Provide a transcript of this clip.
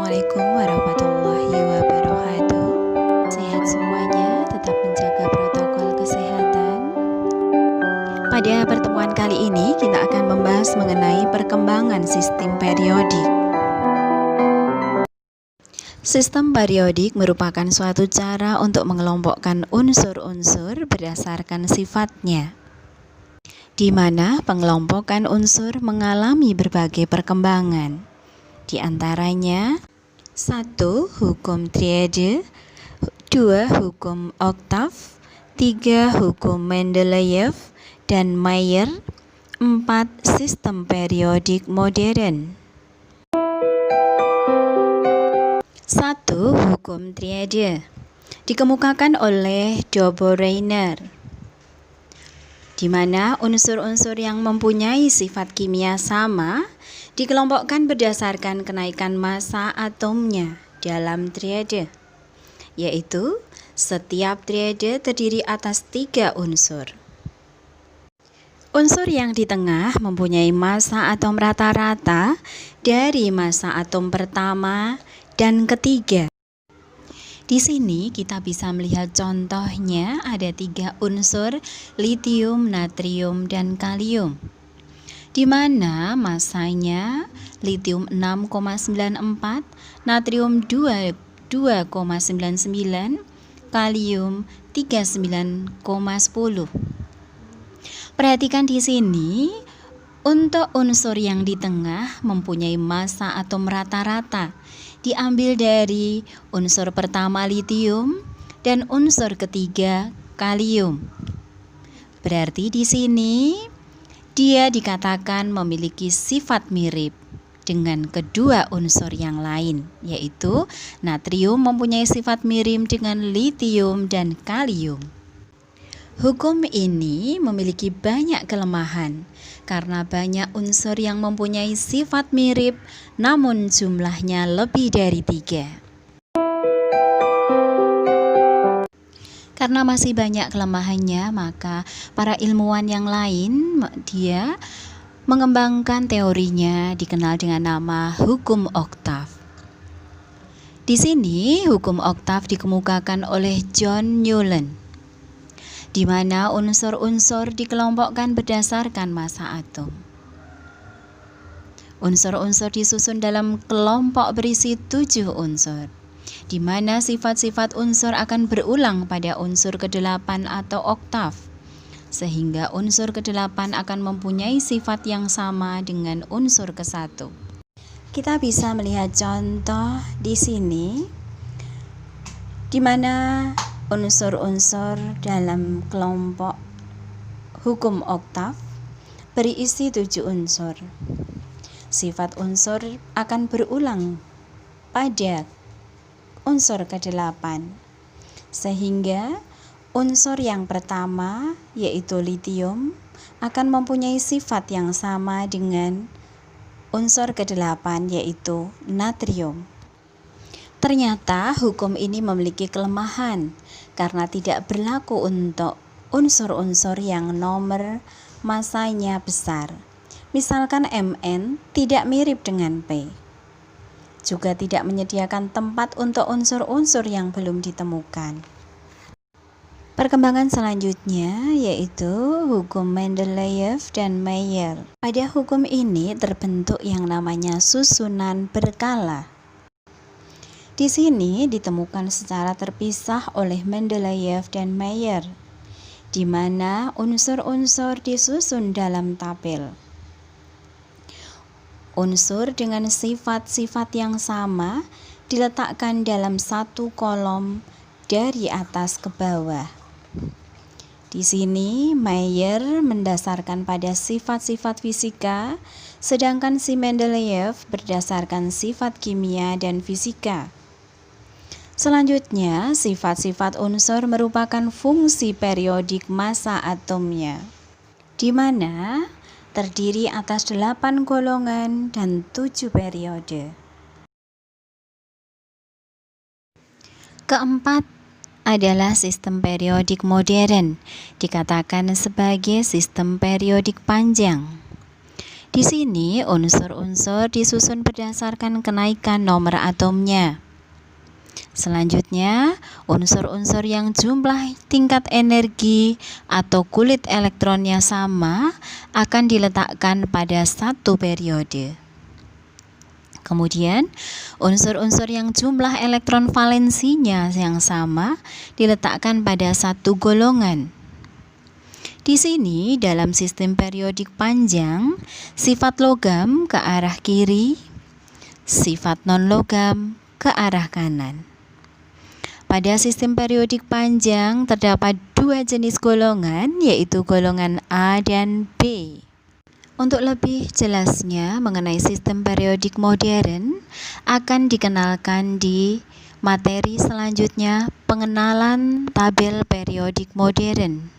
Assalamualaikum warahmatullahi wabarakatuh. Sehat semuanya, tetap menjaga protokol kesehatan. Pada pertemuan kali ini kita akan membahas mengenai perkembangan sistem periodik. Sistem periodik merupakan suatu cara untuk mengelompokkan unsur-unsur berdasarkan sifatnya, di mana pengelompokan unsur mengalami berbagai perkembangan. Di antaranya 1. Hukum triade, 2. Hukum oktav, 3. Hukum Mendeleev dan Mayer, 4. Sistem periodik modern. 1. Hukum triade dikemukakan oleh Dobereiner, di mana unsur-unsur yang mempunyai sifat kimia sama dikelompokkan berdasarkan kenaikan massa atomnya dalam triade, yaitu setiap triade terdiri atas 3 unsur. Unsur yang di tengah mempunyai massa atom rata-rata dari massa atom pertama dan ketiga. Di sini kita bisa melihat contohnya ada 3 unsur, litium, natrium, dan kalium, di mana massanya litium 6,94, natrium 2,99, kalium 39,10. Perhatikan di sini, untuk unsur yang di tengah mempunyai massa atom rata-rata, diambil dari unsur pertama litium dan unsur ketiga kalium. Berarti di sini dia dikatakan memiliki sifat mirip dengan kedua unsur yang lain, yaitu natrium mempunyai sifat mirip dengan litium dan kalium. Hukum ini memiliki banyak kelemahan karena banyak unsur yang mempunyai sifat mirip namun jumlahnya lebih dari 3. Karena masih banyak kelemahannya, maka para ilmuwan yang lain dia mengembangkan teorinya dikenal dengan nama hukum oktav. Di sini hukum oktav dikemukakan oleh John Newland, di mana unsur-unsur dikelompokkan berdasarkan massa atom. Unsur-unsur disusun dalam kelompok berisi 7 unsur, di mana sifat-sifat unsur akan berulang pada unsur ke-8 atau oktav, sehingga unsur ke-8 akan mempunyai sifat yang sama dengan unsur ke-1. Kita bisa melihat contoh di sini, di mana unsur-unsur dalam kelompok hukum oktav berisi 7 unsur. Sifat unsur akan berulang pada unsur ke-8, sehingga unsur yang pertama yaitu litium akan mempunyai sifat yang sama dengan unsur ke-8 yaitu natrium. Ternyata hukum ini memiliki kelemahan karena tidak berlaku untuk unsur-unsur yang nomor massanya besar. Misalkan Mn tidak mirip dengan P. Juga tidak menyediakan tempat untuk unsur-unsur yang belum ditemukan. Perkembangan selanjutnya yaitu hukum Mendeleev dan Mayer. Pada hukum ini terbentuk yang namanya susunan berkala. Di sini ditemukan secara terpisah oleh Mendeleev dan Mayer, di mana unsur-unsur disusun dalam tabel. Unsur dengan sifat-sifat yang sama diletakkan dalam satu kolom dari atas ke bawah. Di sini Mayer mendasarkan pada sifat-sifat fisika, sedangkan si Mendeleev berdasarkan sifat kimia dan fisika. Selanjutnya, sifat-sifat unsur merupakan fungsi periodik massa atomnya, di mana terdiri atas 8 golongan dan 7 periode. Keempat adalah sistem periodik modern, dikatakan sebagai sistem periodik panjang. Di sini unsur-unsur disusun berdasarkan kenaikan nomor atomnya. Selanjutnya, unsur-unsur yang jumlah tingkat energi atau kulit elektronnya sama akan diletakkan pada satu periode. Kemudian, unsur-unsur yang jumlah elektron valensinya yang sama diletakkan pada satu golongan. Di sini, dalam sistem periodik panjang, sifat logam ke arah kiri, sifat non-logam ke arah kanan. Pada sistem periodik panjang terdapat dua jenis golongan, yaitu golongan A dan B. Untuk lebih jelasnya mengenai sistem periodik modern akan dikenalkan di materi selanjutnya, pengenalan tabel periodik modern.